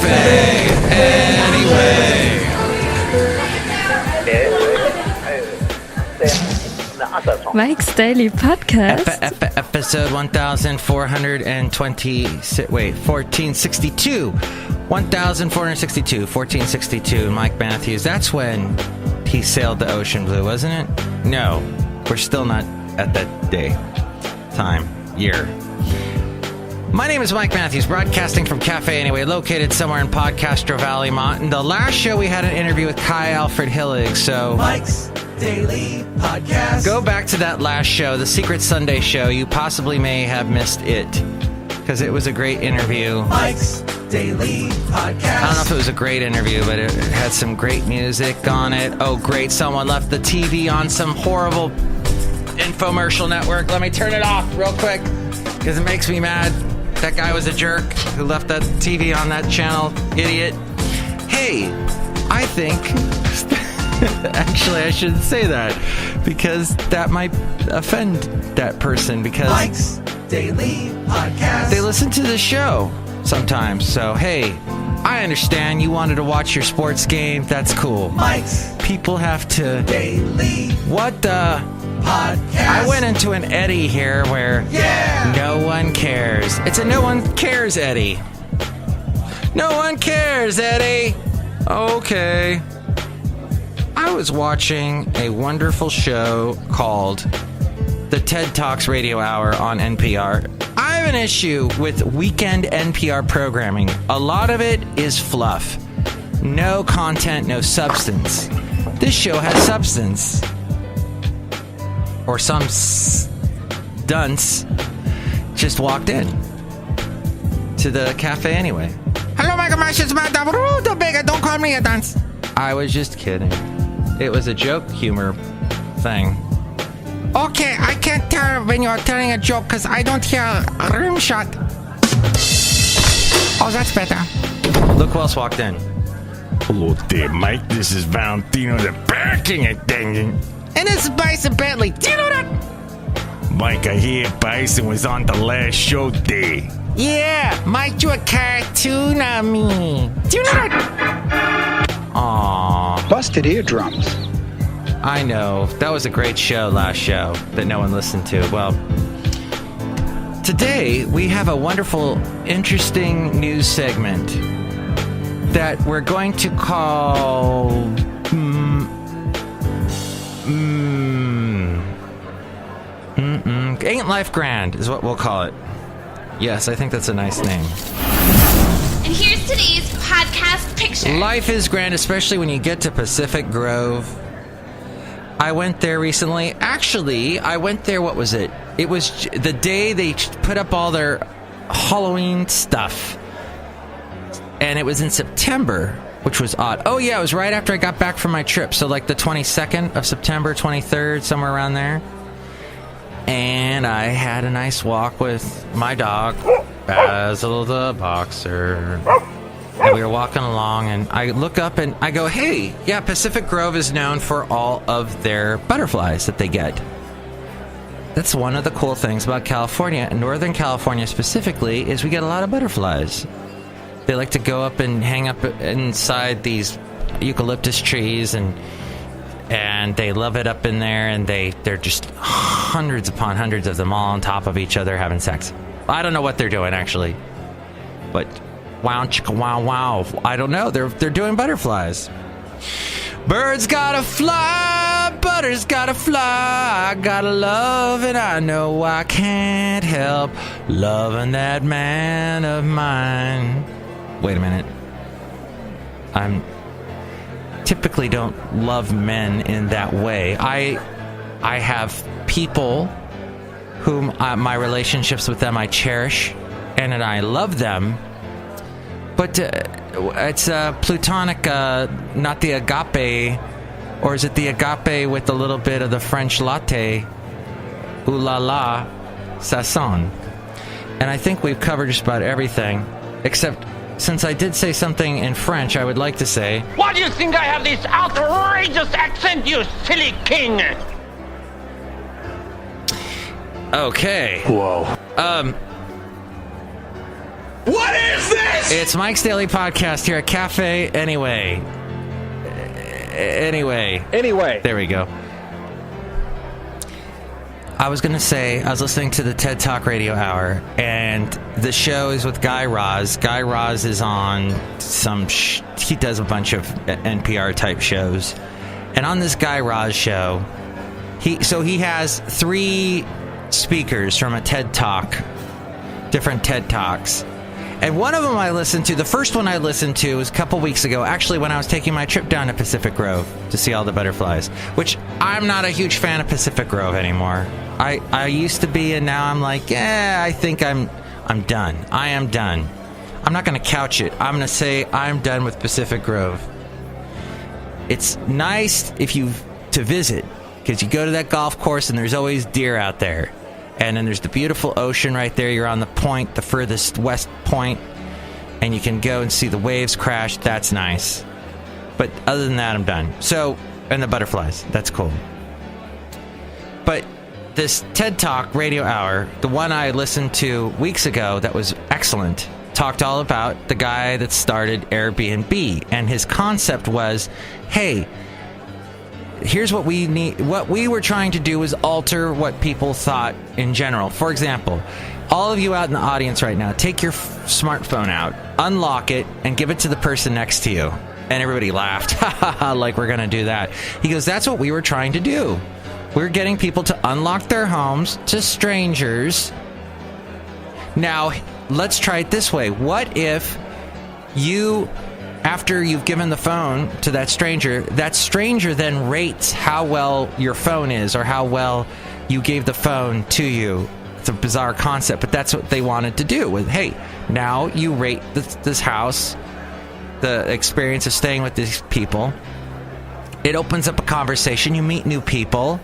Cafe Anyway. Mike's Daily Podcast. Episode 1462. 1462. Mike Matthews. That's when he sailed the ocean blue, wasn't it? No, we're still not at that day, time, year. My name is Mike Matthews, broadcasting from Cafe Anyway, located somewhere in Podcastro Valley, Mont. And the last show we had an interview with Kai Alfred Hillig, so Mike's Daily Podcast. Go back to that last show, the Secret Sunday show. You possibly may have missed it, because it was a great interview. Mike's Daily Podcast. I don't know if it was a great interview, but it had some great music on it. Oh, great, someone left the TV on some horrible infomercial network. Let me turn it off real quick, because it makes me mad. That guy was a jerk who left that TV on that channel. Idiot. Hey, I think... Actually, I shouldn't say that, because that might offend that person, because... Mike's Daily Podcast. They listen to the show sometimes, so hey, I understand you wanted to watch your sports game. That's cool. Mike's People have to... Daily What the... Podcast. I went into an eddy here where no one cares. It's a no one cares eddy. No one cares, Eddie. Okay. I was watching a wonderful show called the TED Talks Radio Hour on NPR. I have an issue with weekend NPR programming. A lot of it is fluff. No content, no substance. This show has substance. Or some dunce just walked in to the cafe anyway. Hello, Michael Matthews, Madame Rootabega. Don't call me a dunce. I was just kidding. It was a joke humor thing. Okay, I can't tell when you're telling a joke because I don't hear a rim shot. Oh, that's better. Look who else walked in. Hello there, Mike. This is Valentino, the barking at dangin'. And this is Bison Bentley. Do you know that? Mike, I hear Bison was on the last show day. Yeah, Mike drew a cartoon on me. Do you know that? Aww. Busted eardrums. I know. That was a great show, last show, that no one listened to. Well, today we have a wonderful, interesting news segment that we're going to call... Ain't Life Grand is what we'll call it. Yes, I think that's a nice name. And here's today's podcast picture. Life is grand, especially when you get to Pacific Grove. I went there recently. Actually, I went there, what was it? It was the day they put up all their Halloween stuff. And it was in September, which was odd. Oh, yeah, it was right after I got back from my trip. So, like the 22nd of September, 23rd, somewhere around there. And I had a nice walk with my dog, Basil the Boxer. And we were walking along, and I look up and I go, hey, yeah, Pacific Grove is known for all of their butterflies that they get. That's one of the cool things about California, and Northern California specifically, is we get a lot of butterflies. They like to go up and hang up inside these eucalyptus trees, and they love it up in there, and they're just hundreds upon hundreds of them all on top of each other having sex. I don't know what they're doing, actually. But wow, chicka, wow, wow. I don't know. They're doing butterflies. Birds gotta fly, butters gotta fly. I gotta love, and I know I can't help loving that man of mine. Wait a minute. I'm... typically don't love men in that way. I have people whom my relationships with them I cherish, and I love them, but it's platonic, not the agape, or is it the agape with a little bit of the French latte, ooh la la, sasson. And I think we've covered just about everything, except since I did say something in French, I would like to say... Why do you think I have this outrageous accent, you silly king? Okay. Whoa. What is this? It's Mike's Daily Podcast here at Cafe Anyway. Anyway. There we go. I was going to say, I was listening to the TED Talk Radio Hour, and the show is with Guy Raz. Guy Raz is on he does a bunch of NPR type shows. And on this Guy Raz show, he has 3 speakers from a TED Talk, different TED Talks. And one of them I listened to, the first one I listened to was a couple weeks ago, actually when I was taking my trip down to Pacific Grove to see all the butterflies, which I'm not a huge fan of Pacific Grove anymore. I used to be, and now I'm like, I think I'm done. I am done. I'm not going to couch it. I'm going to say I'm done with Pacific Grove. It's nice to visit, because you go to that golf course and there's always deer out there. And then there's the beautiful ocean right there. You're on the point, the furthest west point, and you can go and see the waves crash. That's nice. But other than that, I'm done. So, and the butterflies. That's cool. But this TED Talk Radio Hour, the one I listened to weeks ago that was excellent, talked all about the guy that started Airbnb. And his concept was, hey, here's what we need. What we were trying to do was alter what people thought in general. For example, all of you out in the audience right now, take your smartphone out, unlock it, and give it to the person next to you. And everybody laughed, like we're going to do that. He goes, that's what we were trying to do. We're getting people to unlock their homes to strangers. Now, let's try it this way. What if you, after you've given the phone to that stranger then rates how well your phone is or how well you gave the phone to you? It's a bizarre concept, but that's what they wanted to do with, hey, now you rate this house, the experience of staying with these people. It opens up a conversation. You meet new people.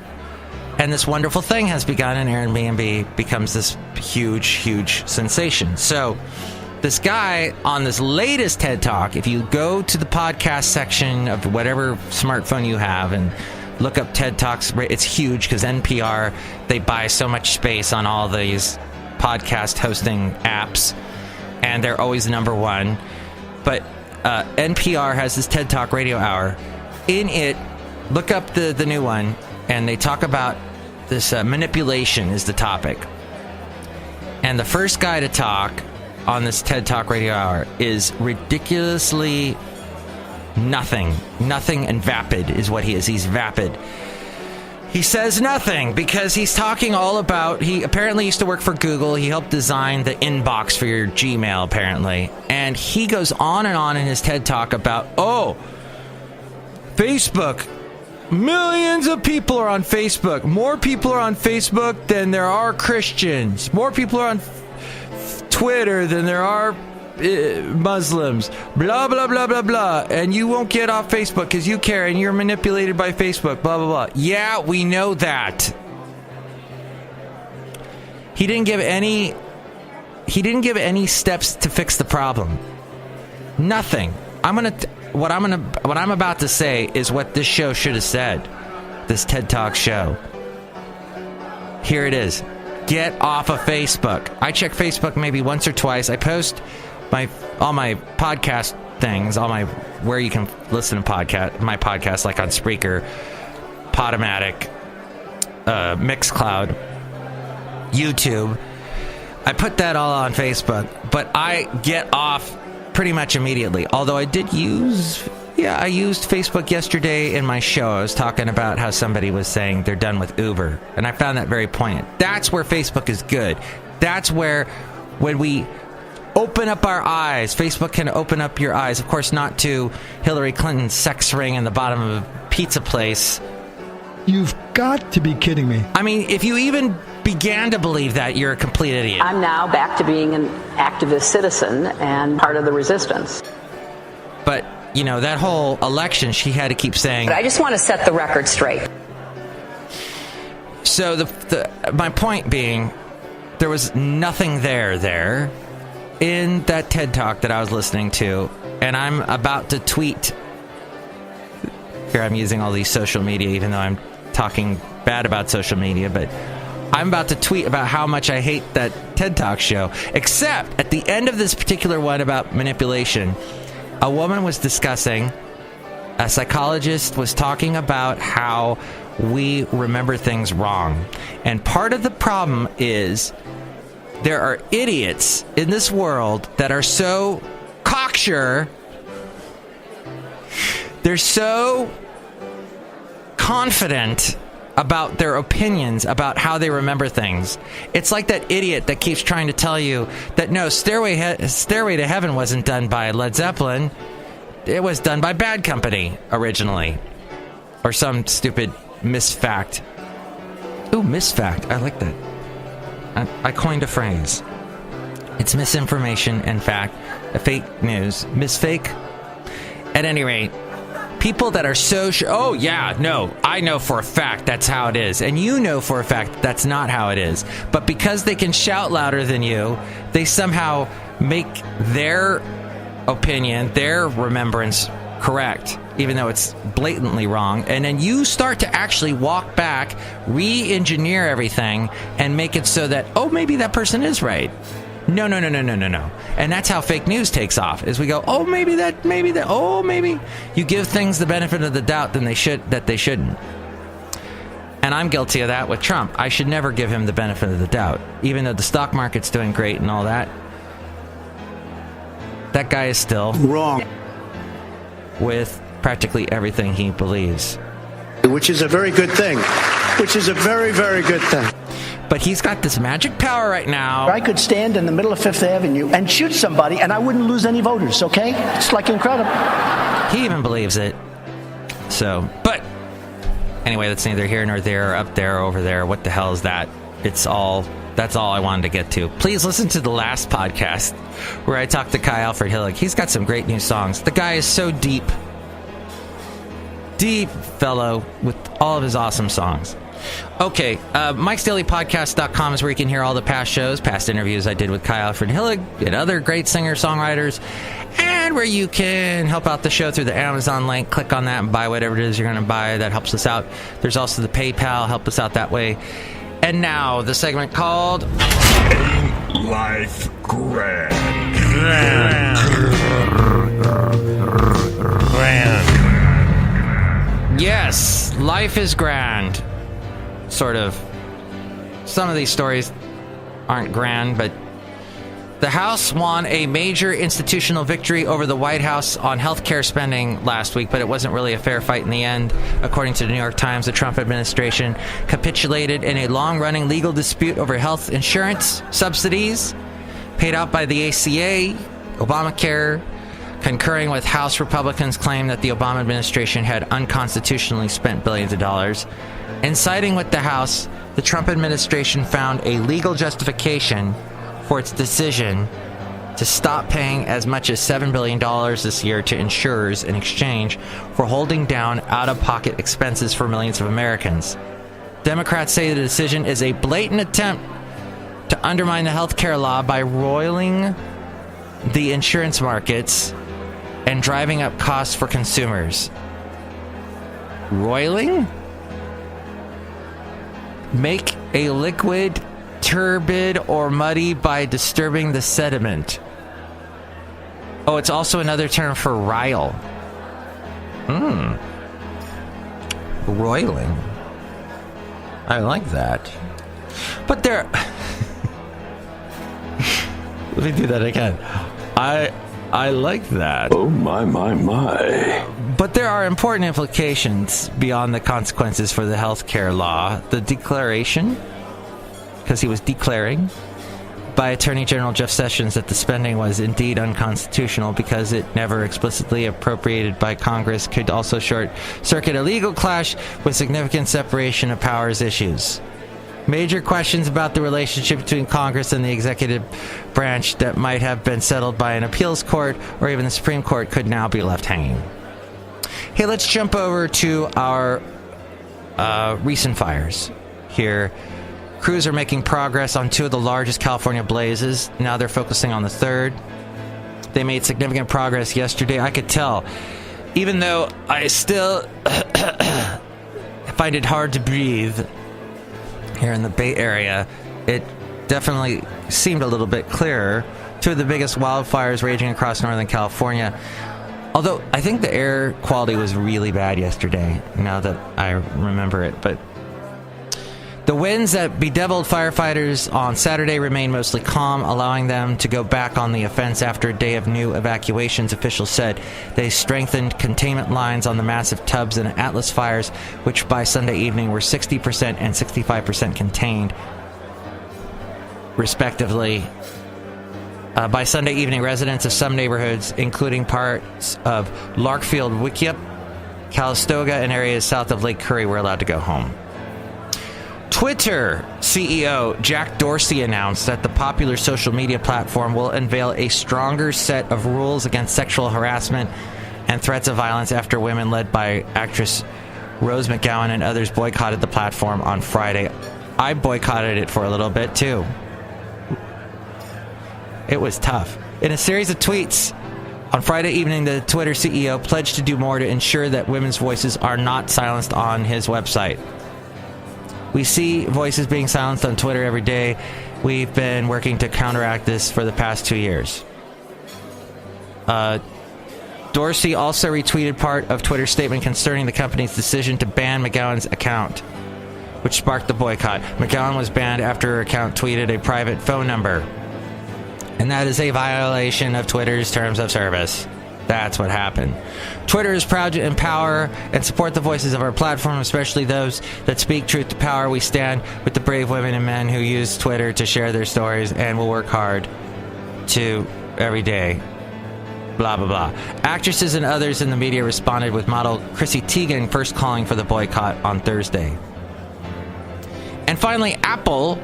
And this wonderful thing has begun, and Airbnb becomes this huge, huge sensation. So this guy on this latest TED Talk, if you go to the podcast section of whatever smartphone you have and look up TED Talks, it's huge because NPR, they buy so much space on all these podcast hosting apps, and they're always number one. But NPR has this TED Talk Radio Hour. In it, look up the new one, and they talk about this manipulation is the topic. And the first guy to talk on this TED Talk Radio Hour is ridiculously nothing and vapid is what he is. He's vapid. He says nothing because he's talking all about, he apparently used to work for Google. He helped design the inbox for your Gmail, apparently. And he goes on and on in his TED Talk about, Facebook. Millions of people are on Facebook. More people are on Facebook than there are Christians. More people are on Twitter than there are Muslims. Blah, blah, blah, blah, blah. And you won't get off Facebook because you care and you're manipulated by Facebook. Blah, blah, blah. Yeah, we know that. He didn't give any steps to fix the problem. Nothing. What I'm about to say is what this show should have said. This TED Talk show. Here it is. Get off of Facebook. I check Facebook maybe once or twice. I post all my podcast things, where you can listen to my podcast, like on Spreaker, Podomatic, Mixcloud, YouTube. I put that all on Facebook, but I get off pretty much immediately. Although I used Facebook yesterday in my show. I was talking about how somebody was saying they're done with Uber, and I found that very poignant. That's where Facebook is good. That's where, when we open up our eyes, Facebook can open up your eyes. Of course, not to Hillary Clinton's sex ring in the bottom of a pizza place. You've got to be kidding me. I mean, if you even began to believe that, you're a complete idiot. I'm now back to being an activist citizen and part of the resistance. But, that whole election, she had to keep saying... But I just want to set the record straight. So my point being, there was nothing there in that TED Talk that I was listening to, and I'm about to tweet. Here I'm using all these social media, even though I'm talking bad about social media, but I'm about to tweet about how much I hate that TED Talk show. Except at the end of this particular one about manipulation, a woman was discussing, a psychologist was talking about how we remember things wrong. And part of the problem is there are idiots in this world that are so cocksure, they're so confident about their opinions about how they remember things. It's like that idiot that keeps trying to tell you that no, Stairway to Heaven wasn't done by Led Zeppelin. It was done by Bad Company originally. Or some stupid misfact. Ooh, misfact. I like that. I coined a phrase. It's misinformation and fact. Fake news. Misfake. At any rate, people that are so sure, oh yeah, no, I know for a fact that's how it is. And you know for a fact that's not how it is. But because they can shout louder than you, they somehow make their opinion, their remembrance correct, even though it's blatantly wrong. And then you start to actually walk back, re-engineer everything, and make it so that, oh, maybe that person is right. No. And that's how fake news takes off, is we go, oh, maybe that, oh, maybe. You give things the benefit of the doubt that they shouldn't. And I'm guilty of that with Trump. I should never give him the benefit of the doubt. Even though the stock market's doing great and all that, that guy is still wrong with practically everything he believes. Which is a very good thing. Which is a very, very good thing. But he's got this magic power right now. I could stand in the middle of Fifth Avenue and shoot somebody and I wouldn't lose any voters, okay? It's like incredible. He even believes it. So, but anyway, that's neither here nor there, or up there or over there. What the hell is that? That's all I wanted to get to. Please listen to the last podcast where I talked to Kai Alfred Hillig. He's got some great new songs. The guy is so deep fellow with all of his awesome songs. Okay, MIKEs-DAILY-PODCAST.com is where you can hear all the past shows, past interviews I did with Kai Alfred Hillig and other great singer-songwriters, and where you can help out the show through the Amazon link. Click on that and buy whatever it is you're going to buy. That helps us out. There's also the PayPal. Help us out that way. And now, the segment called Ain't Life Grand? Yes, life is grand. Sort of. Some of these stories aren't grand, but the House won a major institutional victory over the White House on healthcare spending last week, but it wasn't really a fair fight in the end. According to the New York Times, the Trump administration capitulated in a long-running legal dispute over health insurance subsidies paid out by the ACA, Obamacare, concurring with House Republicans' claim that the Obama administration had unconstitutionally spent billions of dollars. And siding with the House, the Trump administration found a legal justification for its decision to stop paying as much as $7 billion this year to insurers in exchange for holding down out-of-pocket expenses for millions of Americans. Democrats say the decision is a blatant attempt to undermine the health care law by roiling the insurance markets and driving up costs for consumers. Roiling? Make a liquid turbid or muddy by disturbing the sediment. Oh, it's also another term for rile. Roiling. I like that. But there... Let me do that again. I like that. Oh, my. But there are important implications beyond the consequences for the healthcare law. The declaration, because he was declaring, by Attorney General Jeff Sessions that the spending was indeed unconstitutional because it never explicitly appropriated by Congress, could also short-circuit a legal clash with significant separation of powers issues. Major questions about the relationship between Congress and the executive branch that might have been settled by an appeals court or even the Supreme Court could now be left hanging. Hey, let's jump over to our recent fires here. Crews are making progress on two of the largest California blazes. Now they're focusing on the third. They made significant progress yesterday. I could tell, even though I still find it hard to breathe here in the Bay Area, it definitely seemed a little bit clearer. Two of the biggest wildfires raging across Northern California. Although, I think the air quality was really bad yesterday, now that I remember it. But the winds that bedeviled firefighters on Saturday remain mostly calm, allowing them to go back on the offense after a day of new evacuations. Officials said they strengthened containment lines on the massive Tubbs and Atlas fires, which by Sunday evening were 60% and 65% contained, respectively. By Sunday evening, residents of some neighborhoods, including parts of Larkfield, Wickiup, Calistoga, and areas south of Lake Curry, were allowed to go home. Twitter CEO Jack Dorsey announced that the popular social media platform will unveil a stronger set of rules against sexual harassment and threats of violence after women led by actress Rose McGowan and others boycotted the platform on Friday. I boycotted it for a little bit, too. It was tough. In a series of tweets on Friday evening, the Twitter CEO pledged to do more to ensure that women's voices are not silenced on his website. We see voices being silenced on Twitter every day. We've been working to counteract this for the past 2 years. Dorsey also retweeted part of Twitter's statement concerning the company's decision to ban McGowan's account, which sparked the boycott. McGowan was banned after her account tweeted a private phone number. And that is a violation of Twitter's terms of service. That's what happened. Twitter is proud to empower and support the voices of our platform, especially those that speak truth to power. We stand with the brave women and men who use Twitter to share their stories and will work hard to every day. Blah, blah, blah. Actresses and others in the media responded, with model Chrissy Teigen first calling for the boycott on Thursday. And finally, Apple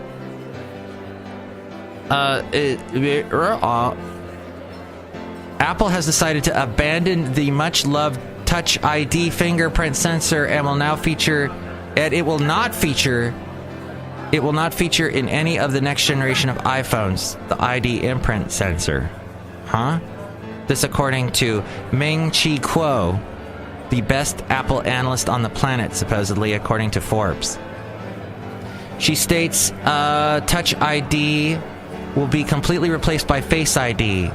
Apple has decided to abandon the much-loved Touch ID fingerprint sensor and will now feature, and it will not feature in any of the next generation of iPhones, the ID imprint sensor. Huh? This according to Ming-Chi Kuo, the best Apple analyst on the planet, supposedly, according to Forbes. She states, Touch ID will be completely replaced by Face ID,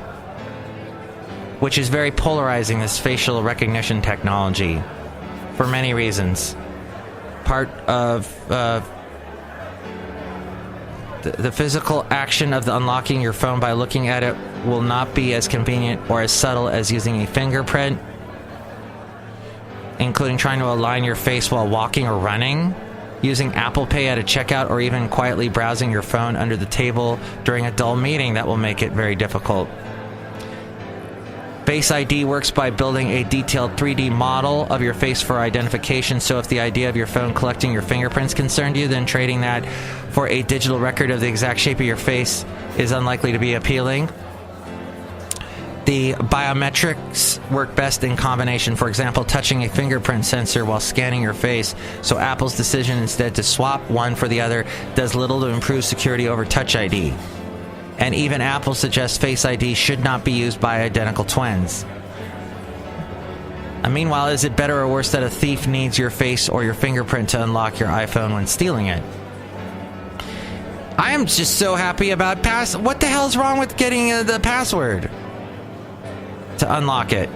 which is very polarizing, this facial recognition technology, for many reasons. Part of the physical action of the unlocking your phone by looking at it will not be as convenient or as subtle as using a fingerprint, including trying to align your face while walking or running, using Apple Pay at a checkout, or even quietly browsing your phone under the table during a dull meeting. That will make it very difficult. Face ID works by building a detailed 3D model of your face for identification, so if the idea of your phone collecting your fingerprints concerned you, then trading that for a digital record of the exact shape of your face is unlikely to be appealing. The biometrics work best in combination, for example, touching a fingerprint sensor while scanning your face, so Apple's decision instead to swap one for the other does little to improve security over Touch ID. And even Apple suggests Face ID should not be used by identical twins. And meanwhile, is it better or worse that a thief needs your face or your fingerprint to unlock your iPhone when stealing it? I am just so happy about what the hell's wrong with getting the password to unlock it?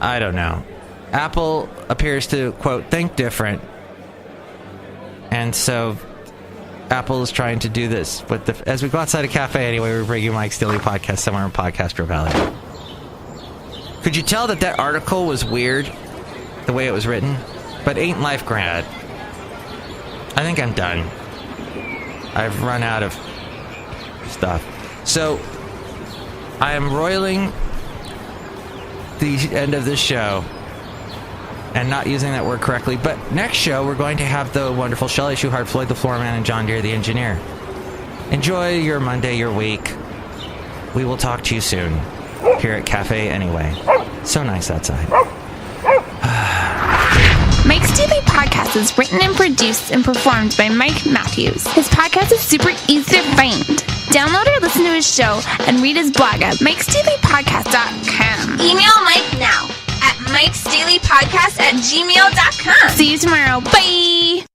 I don't know. Apple appears to, quote, think different. And so Apple is trying to do this. But as we go outside a cafe anyway, we bring you Mike's Daily Podcast somewhere in Podcastro Valley. Could you tell that article was weird, the way it was written? But ain't life grand? I think I'm done. I've run out of stuff. So I am roiling the end of this show and not using that word correctly. But next show, we're going to have the wonderful Chely Shoehart, Floyd the Floorman, and John Deere the engineer. Enjoy your Monday, your week. We will talk to you soon here at Cafe Anyway. So nice outside. Mike's Daily Podcast is written and produced and performed by Mike Matthews. His podcast is super easy to find. Download or listen to his show and read his blog at MIKEs-DAILY-PODCAST.com. Email Mike now at MIKEs-DAILY-PODCAST@gmail.com. See you tomorrow. Bye!